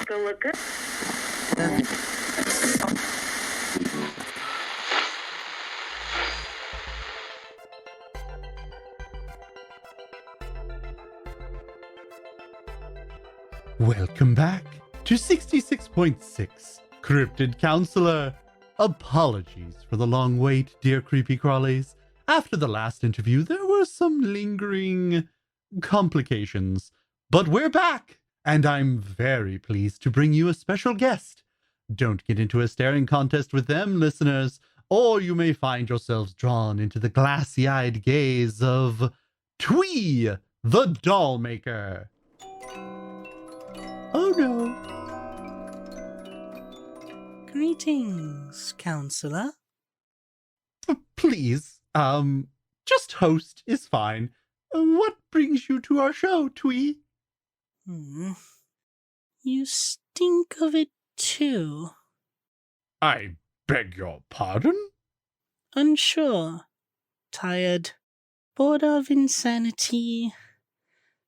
Go look good. Welcome back to 66.6 Cryptid Counselor. Apologies for the long wait, dear creepy crawlies. After the last interview, there were some lingering complications. But we're back, and I'm very pleased to bring you a special guest. Don't get into a staring contest with them, listeners, or you may find yourselves drawn into the glassy-eyed gaze of Twee the Dollmaker. Oh no. Greetings, counselor. Please, just host is fine. What brings you to our show, Twee? You stink of it too. I beg your pardon? Unsure, tired, bored of insanity,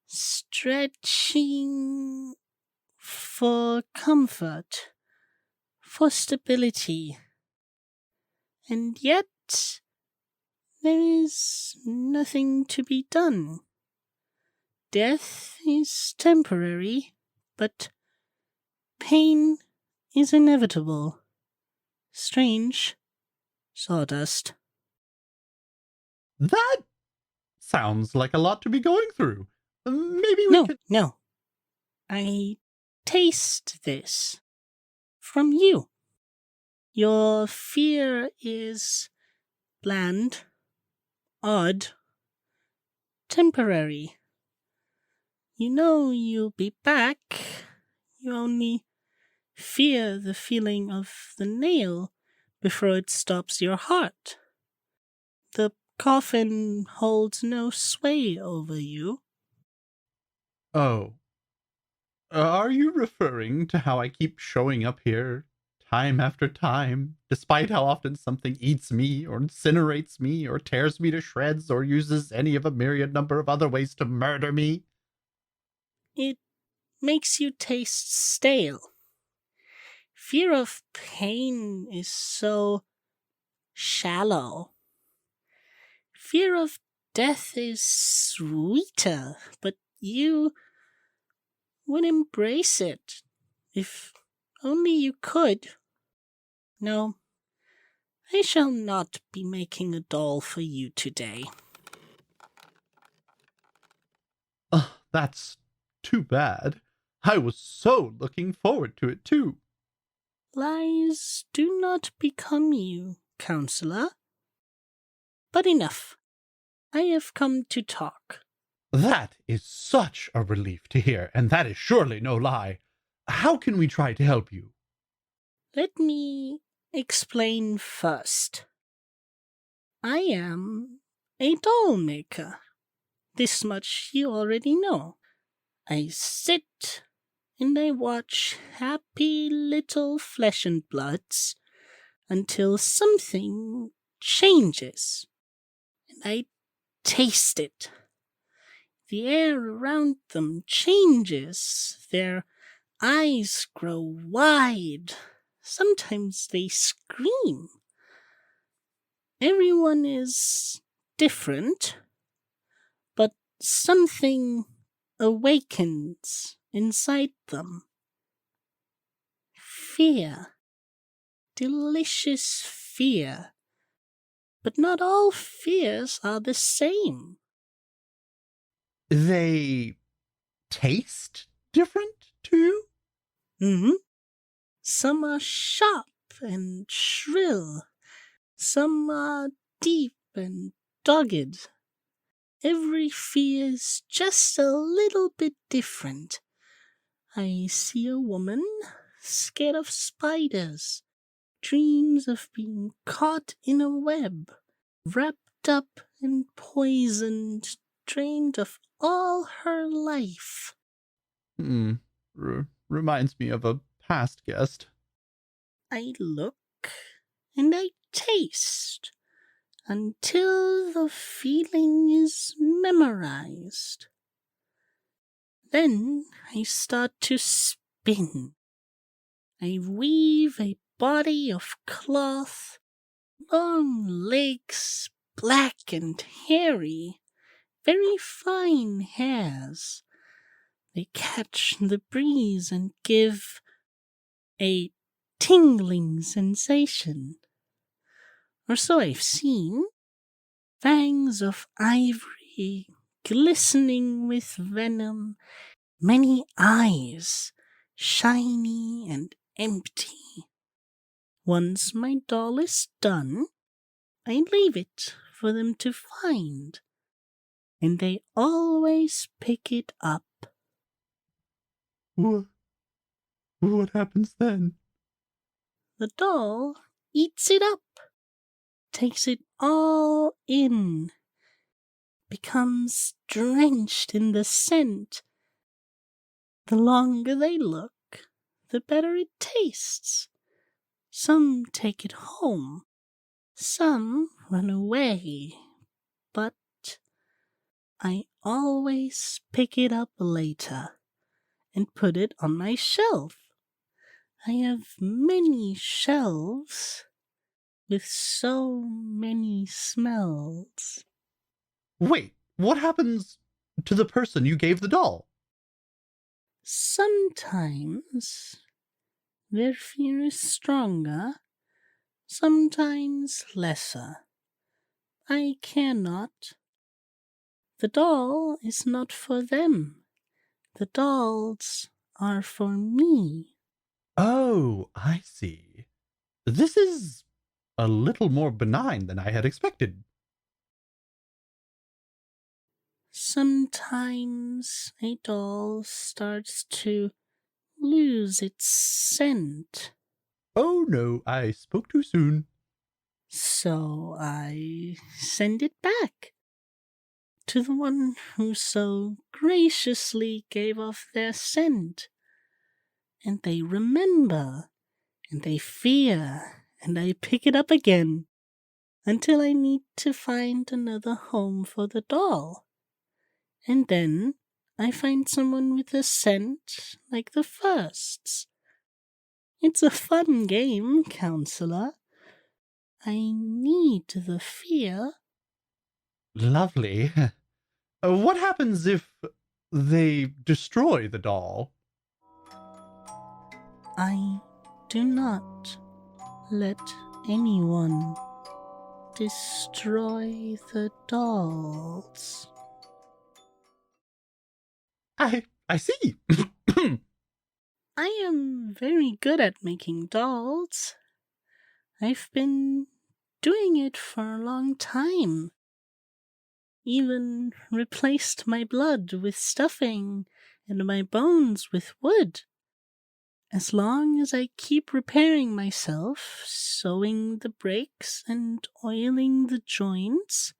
stretching for comfort, for stability. And yet, there is nothing to be done. Death is temporary, but pain is inevitable. Strange sawdust. That sounds like a lot to be going through. Maybe we could... No. I taste this from you. Your fear is bland, odd, temporary. You know you'll be back. You only fear the feeling of the nail before it stops your heart. The coffin holds no sway over you. Oh. Are you referring to how I keep showing up here time after time, despite how often something eats me, or incinerates me, or tears me to shreds, or uses any of a myriad number of other ways to murder me? It makes you taste stale. Fear of pain is so shallow. Fear of death is sweeter, but you would embrace it if only you could. No, I shall not be making a doll for you today. That's too bad. I was so looking forward to it, too. Lies do not become you, counselor. But enough. I have come to talk. That is such a relief to hear, and that is surely no lie. How can we try to help you? Let me explain first. I am a doll maker. This much you already know. I sit and I watch happy little flesh and bloods until something changes. And I taste it. The air around them changes. Their eyes grow wide. Sometimes they scream. Everyone is different, but something awakens inside them. Fear. Delicious fear. But not all fears are the same. They taste different to you? Mm-hmm. Some are sharp and shrill. Some are deep and dogged. Every fear is just a little bit different. I see a woman scared of spiders, dreams of being caught in a web, wrapped up and poisoned, drained of all her life. Reminds me of a past guest. I look and I taste until the feeling is memorized. Then I start to spin I weave a body of cloth, long legs, black and hairy, very fine hairs. They catch the breeze and give a tingling sensation. Or so I've seen. Fangs of ivory, glistening with venom, many eyes, shiny and empty. Once my doll is done, I leave it for them to find, and they always pick it up. What happens then? The doll eats it up, takes it all in, becomes drenched in the scent. The longer they look, the better it tastes. Some take it home, some run away, but I always pick it up later and put it on my shelf. I have many shelves with so many smells. Wait, what happens to the person you gave the doll? Sometimes their fear is stronger, sometimes lesser. I cannot. The doll is not for them. The dolls are for me. Oh, I see. This is a little more benign than I had expected. Sometimes a doll starts to lose its scent. Oh no, I spoke too soon. So I send it back to the one who so graciously gave off their scent. And they remember, and they fear, and I pick it up again until I need to find another home for the doll. And then I find someone with a scent like the first's. It's a fun game, counselor. I need the fear. Lovely. What happens if they destroy the doll? I do not let anyone destroy the dolls. I see. I am very good at making dolls. I've been doing it for a long time. Even replaced my blood with stuffing and my bones with wood. As long as I keep repairing myself, sewing the breaks and oiling the joints,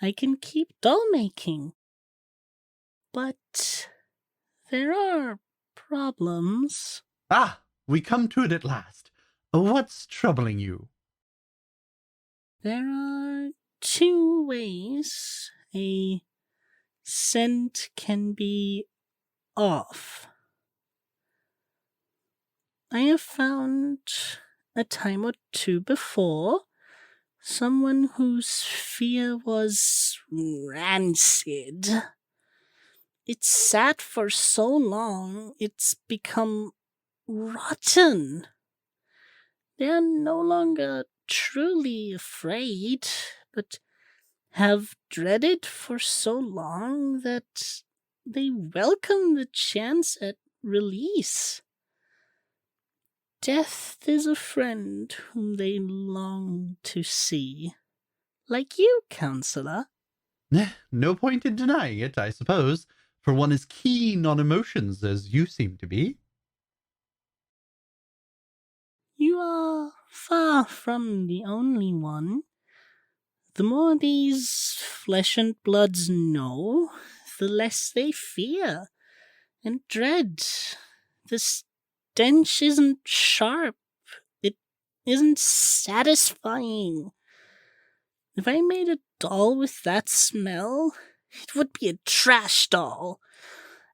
I can keep doll making. But there are problems. Ah, we come to it at last. What's troubling you? There are two ways a scent can be off. I have found a time or two before someone whose fear was rancid. It sat for so long, it's become rotten. They are no longer truly afraid, but have dreaded for so long that they welcome the chance at release. Death is a friend whom they long to see. Like you, counselor. No point in denying it, I suppose, for one as keen on emotions as you seem to be. You are far from the only one. The more these flesh and bloods know, the less they fear and dread. The stench isn't sharp. It isn't satisfying. If I made a doll with that smell, it would be a trash doll.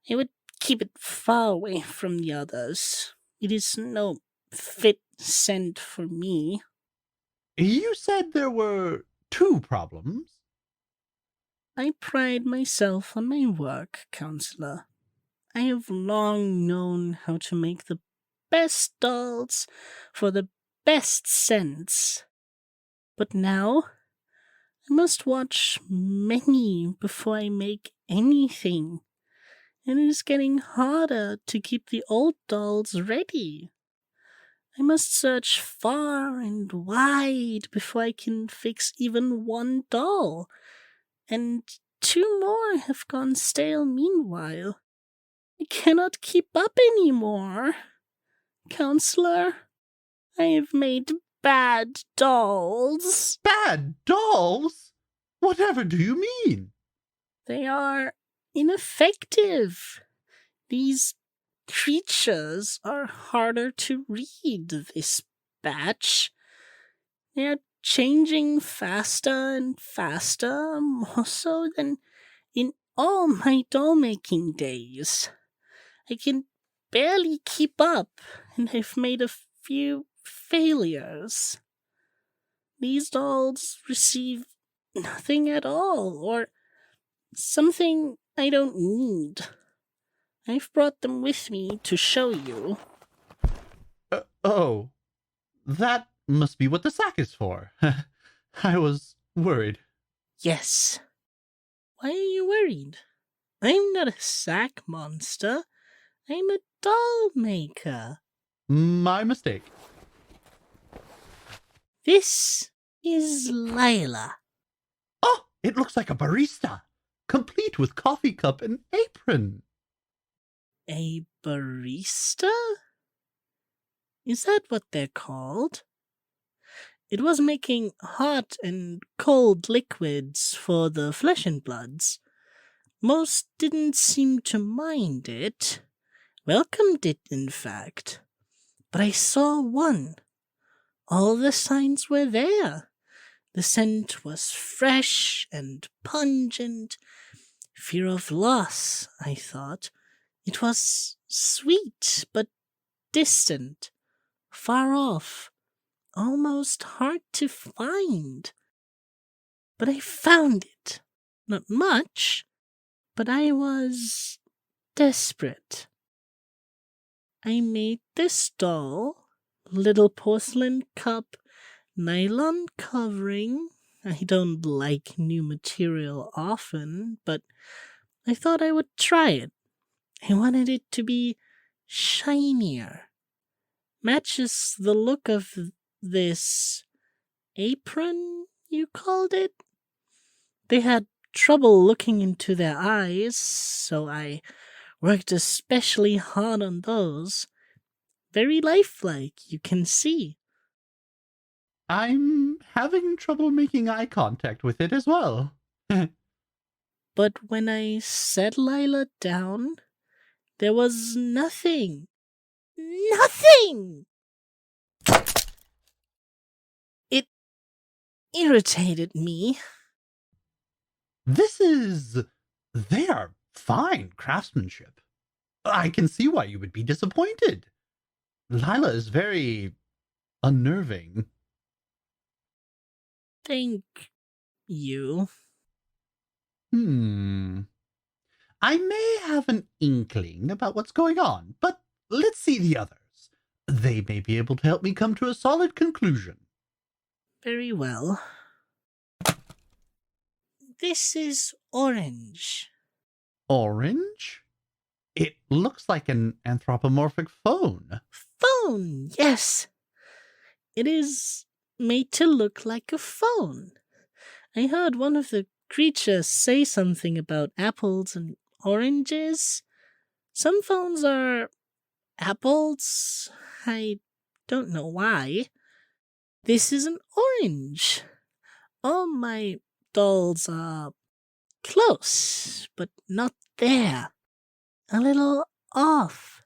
I would keep it far away from the others. It is no fit scent for me. You said there were 2 problems. I pride myself on my work, Counselor. I have long known how to make the best dolls for the best scents. But now, I must watch many before I make anything. And it is getting harder to keep the old dolls ready. I must search far and wide before I can fix even one doll. And 2 more have gone stale meanwhile. I cannot keep up anymore. Counselor, I have made bad dolls. Bad dolls? Whatever do you mean? They are ineffective. These creatures are harder to read this batch. They are changing faster and faster, more so than in all my doll-making days. I can barely keep up, and I've made a few failures. These dolls receive nothing at all, or something I don't need. I've brought them with me to show you. Oh, that must be what the sack is for. I was worried. Yes. Why are you worried? I'm not a sack monster. I'm a doll maker. My mistake. This is Lila. Oh, it looks like a barista, complete with coffee cup and apron. A barista? Is that what they're called? It was making hot and cold liquids for the flesh and bloods. Most didn't seem to mind it. Welcomed it, in fact. But I saw one. All the signs were there. The scent was fresh and pungent. Fear of loss, I thought. It was sweet, but distant, far off, almost hard to find. But I found it. Not much, but I was desperate. I made this doll, little porcelain cup, nylon covering. I don't like new material often, but I thought I would try it. I wanted it to be shinier. Matches the look of this apron, you called it? They had trouble looking into their eyes, so I worked especially hard on those. Very lifelike, you can see. I'm having trouble making eye contact with it as well. But when I set Lila down, there was nothing. Nothing! It irritated me. They are fine craftsmanship. I can see why you would be disappointed. Lila is very unnerving. Thank you. I may have an inkling about what's going on, but let's see the others. They may be able to help me come to a solid conclusion. Very well. This is Orange. Orange? It looks like an anthropomorphic phone. Phone, yes. It is made to look like a phone. I heard one of the creatures say something about apples and oranges. Some phones are apples. I don't know why. This is an orange. All my dolls are close, but not there. A little off.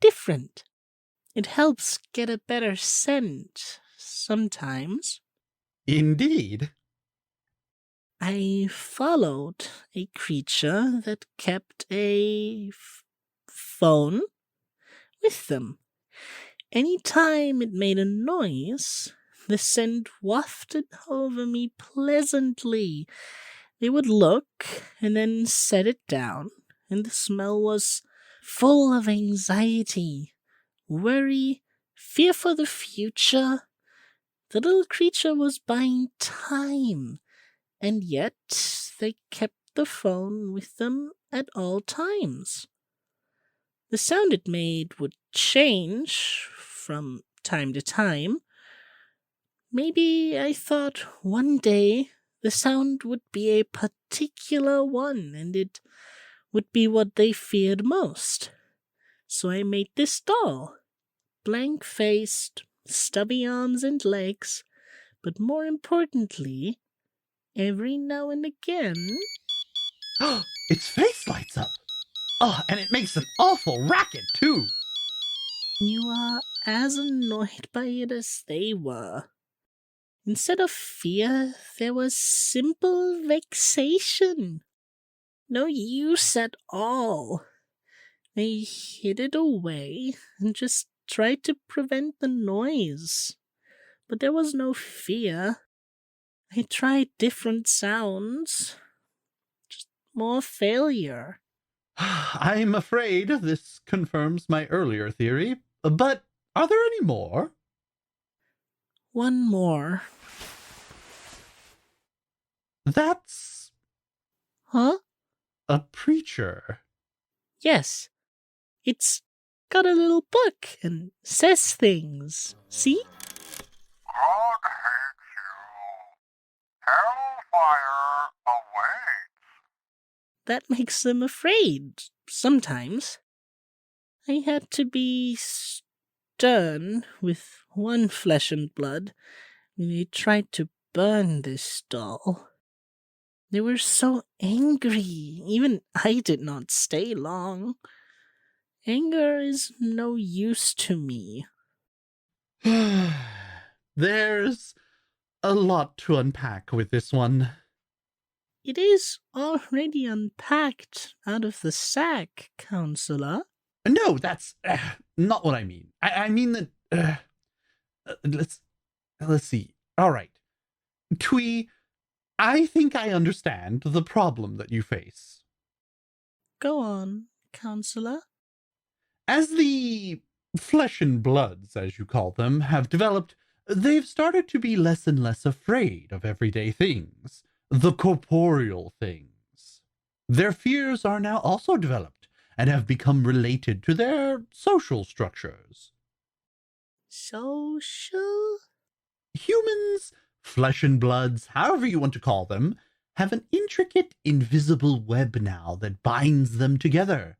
Different. It helps get a better scent sometimes. Indeed. I followed a creature that kept a phone with them. Any time it made a noise, the scent wafted over me pleasantly. They would look and then set it down, and the smell was full of anxiety, worry, fear for the future. The little creature was buying time, and yet they kept the phone with them at all times. The sound it made would change from time to time. Maybe I thought one day the sound would be a particular one, and it would be what they feared most. So I made this doll, blank-faced, stubby arms and legs, but more importantly, every now and again... Its face lights up! Oh, and it makes an awful racket, too! You are as annoyed by it as they were. Instead of fear, there was simple vexation. No use at all. They hid it away and just tried to prevent the noise. But there was no fear. I tried different sounds. Just more failure. I'm afraid this confirms my earlier theory, but are there any more? One more. That's... Huh? a preacher. Yes. It's got a little book and says things. See? God hates you. Hellfire awaits. That makes them afraid, sometimes. I had to be stern with one flesh and blood when they tried to burn this doll. They were so angry, even I did not stay long. Anger is no use to me. There's a lot to unpack with this one. It is already unpacked out of the sack, Counselor. No, that's not what I mean. I mean that... let's see. All right. Twee, I think I understand the problem that you face. Go on, Counselor. As the flesh and bloods, as you call them, have developed, they've started to be less and less afraid of everyday things, the corporeal things. Their fears are now also developed and have become related to their social structures. Social? Humans, flesh and bloods, however you want to call them, have an intricate, invisible web now that binds them together.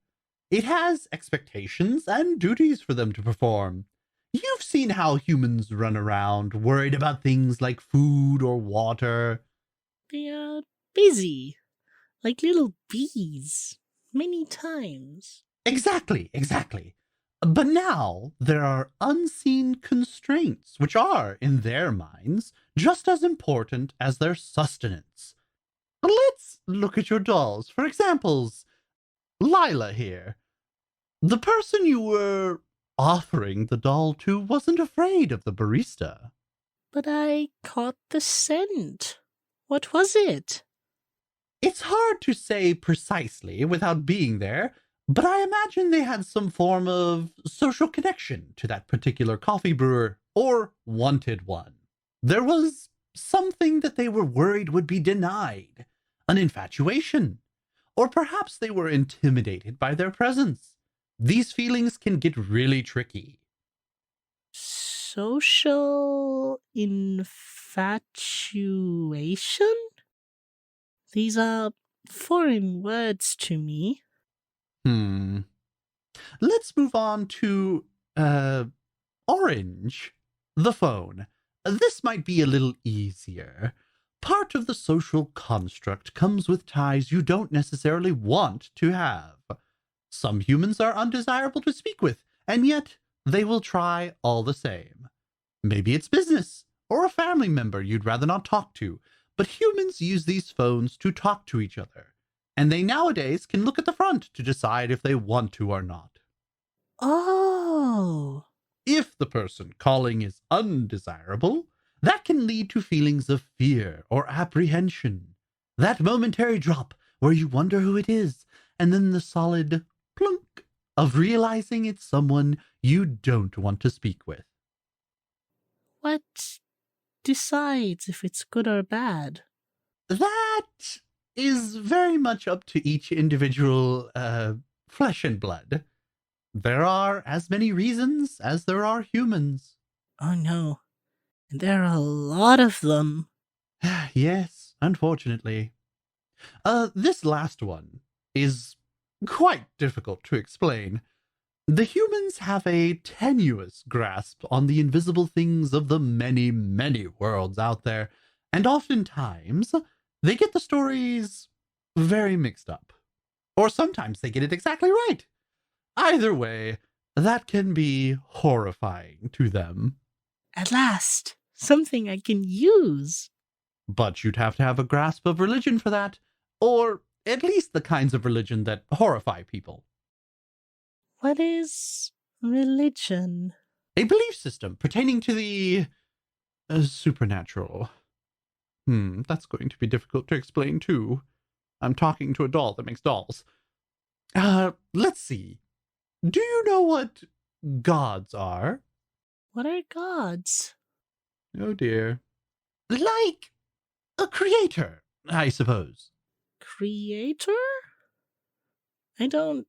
It has expectations and duties for them to perform. You've seen how humans run around, worried about things like food or water. They are busy, like little bees, many times. Exactly. But now there are unseen constraints, which are, in their minds, just as important as their sustenance. Let's look at your dolls for examples. Lila here. The person you were offering the doll to wasn't afraid of the barista. But I caught the scent. What was it? It's hard to say precisely without being there, but I imagine they had some form of social connection to that particular coffee brewer, or wanted one. There was something that they were worried would be denied, an infatuation, or perhaps they were intimidated by their presence. These feelings can get really tricky. Social infatuation? These are foreign words to me. Let's move on to, Orange, the phone. This might be a little easier. Part of the social construct comes with ties you don't necessarily want to have. Some humans are undesirable to speak with, and yet they will try all the same. Maybe it's business, or a family member you'd rather not talk to, but humans use these phones to talk to each other, and they nowadays can look at the front to decide if they want to or not. Oh. If the person calling is undesirable, that can lead to feelings of fear or apprehension. That momentary drop where you wonder who it is, and then the solid plunk of realizing it's someone you don't want to speak with. What decides if it's good or bad? That is very much up to each individual flesh and blood. There are as many reasons as there are humans. Oh no, there are a lot of them. Yes, unfortunately. This last one is quite difficult to explain. The humans have a tenuous grasp on the invisible things of the many, many worlds out there, and oftentimes they get the stories very mixed up. Or sometimes they get it exactly right. Either way, that can be horrifying to them. At last, something I can use. But you'd have to have a grasp of religion for that, or at least the kinds of religion that horrify people. What is religion? A belief system pertaining to the supernatural. That's going to be difficult to explain too. I'm talking to a doll that makes dolls. Let's see. Do you know what gods are? What are gods? Oh dear. Like a creator, I suppose. Creator? I don't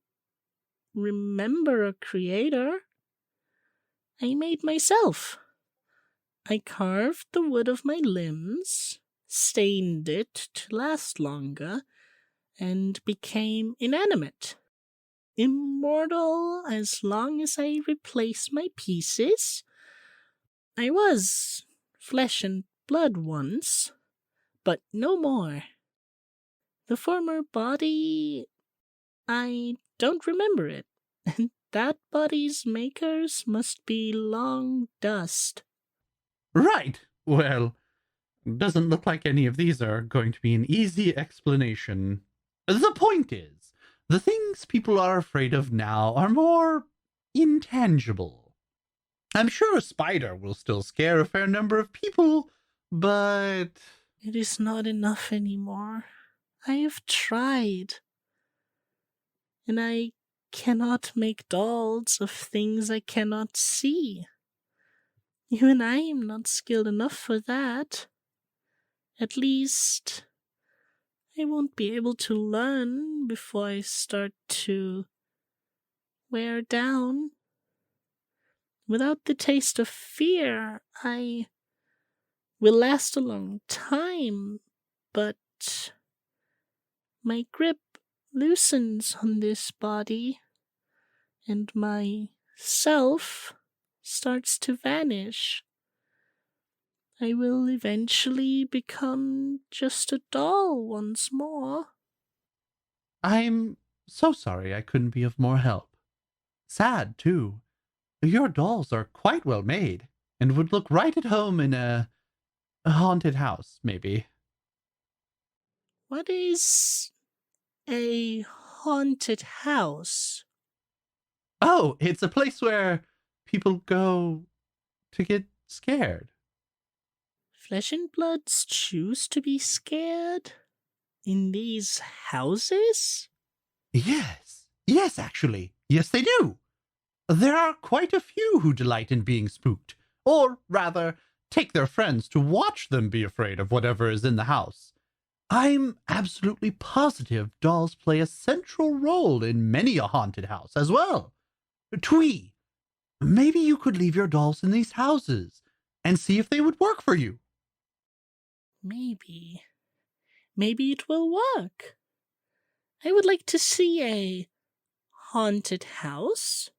remember a creator. I made myself. I carved the wood of my limbs, stained it to last longer, and became inanimate. Immortal as long as I replace my pieces. I was flesh and blood once, but no more. The former body, I don't remember it, and that body's makers must be long dust. Right. Well, doesn't look like any of these are going to be an easy explanation. The point is, the things people are afraid of now are more intangible. I'm sure a spider will still scare a fair number of people, but... It is not enough anymore. I have tried. And I cannot make dolls of things I cannot see. Even I am not skilled enough for that. At least, I won't be able to learn before I start to wear down. Without the taste of fear, I will last a long time, but my grip loosens on this body, and my self starts to vanish. I will eventually become just a doll once more. I'm so sorry I couldn't be of more help. Sad, too. Your dolls are quite well made, and would look right at home in a haunted house, maybe. What is a haunted house? Oh, it's a place where people go to get scared. Flesh and bloods choose to be scared? In these houses? Yes, actually. Yes, they do. There are quite a few who delight in being spooked, or rather, take their friends to watch them be afraid of whatever is in the house. I'm absolutely positive dolls play a central role in many a haunted house as well. Twee, maybe you could leave your dolls in these houses and see if they would work for you. Maybe it will work. I would like to see a haunted house.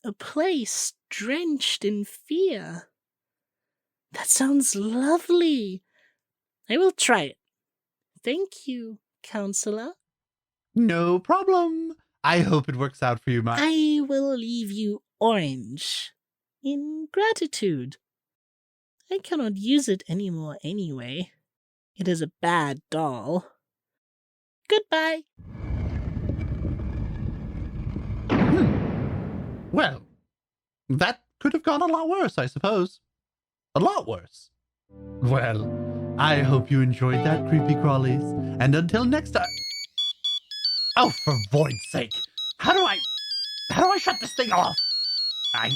A place drenched in fear. That sounds lovely. I will try it. Thank you, counselor. No problem. I hope it works out for you, I will leave you orange. In gratitude. I cannot use it anymore anyway. It is a bad doll. Goodbye. Well, that could have gone a lot worse, I suppose. A lot worse. Well, I hope you enjoyed that, creepy crawlies. And until next time... Oh, for void's sake. How do I shut this thing off? I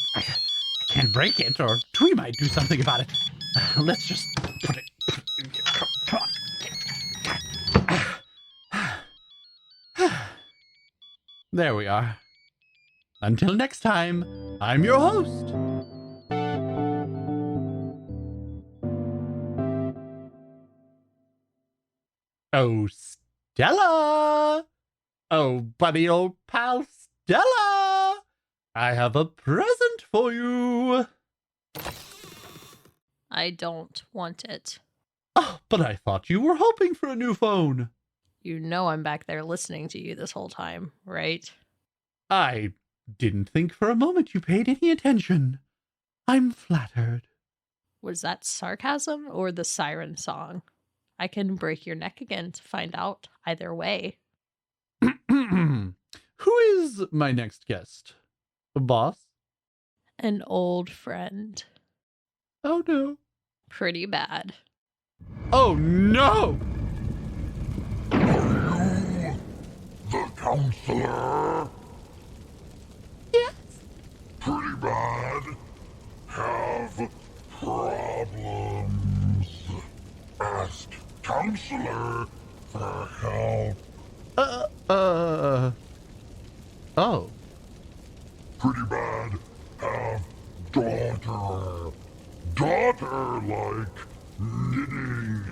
can't break it, or Twee might do something about it. Let's just put it in here. Come on. There we are. Until next time, I'm your host. Oh, Stella! Oh, buddy old pal Stella! I have a present for you. I don't want it. Oh, but I thought you were hoping for a new phone. You know I'm back there listening to you this whole time, right? I didn't think for a moment you paid any attention. I'm flattered. Was that sarcasm or the siren song? I can break your neck again to find out either way. Who is my next guest? Boss? An old friend. Oh no. Pretty bad. Oh no! Are you the counselor? Yes. Pretty bad. Have problems. Ask counselor for help. Oh. Pretty bad. Have daughter. Daughter like knitting.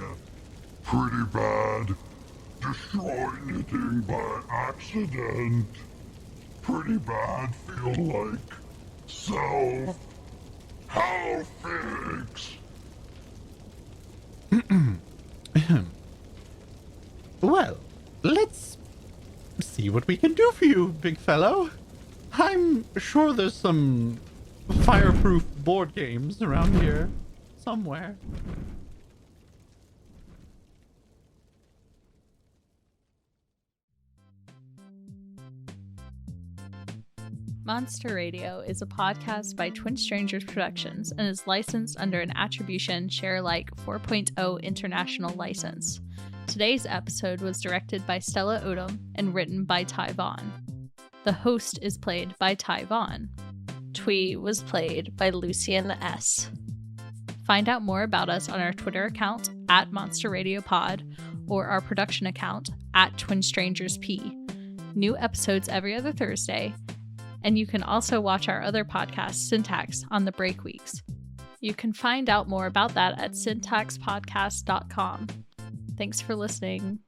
Pretty bad. Destroy knitting by accident. Pretty bad. Feel like self. How fix? Well, let's see what we can do for you, big fellow. I'm sure there's some fireproof board games around here somewhere. Monster Radio is a podcast by Twin Strangers Productions and is licensed under an Attribution Share Alike 4.0 international license. Today's episode was directed by Stella Odom and written by Ty Vaughn. The host is played by Ty Vaughn. Twee was played by Lucienne S. Find out more about us on our Twitter account @MonsterRadioPod or our production account @TwinStrangersP. New episodes every other Thursday. And you can also watch our other podcast, Syntax, on the break weeks. You can find out more about that at syntaxpodcast.com. Thanks for listening.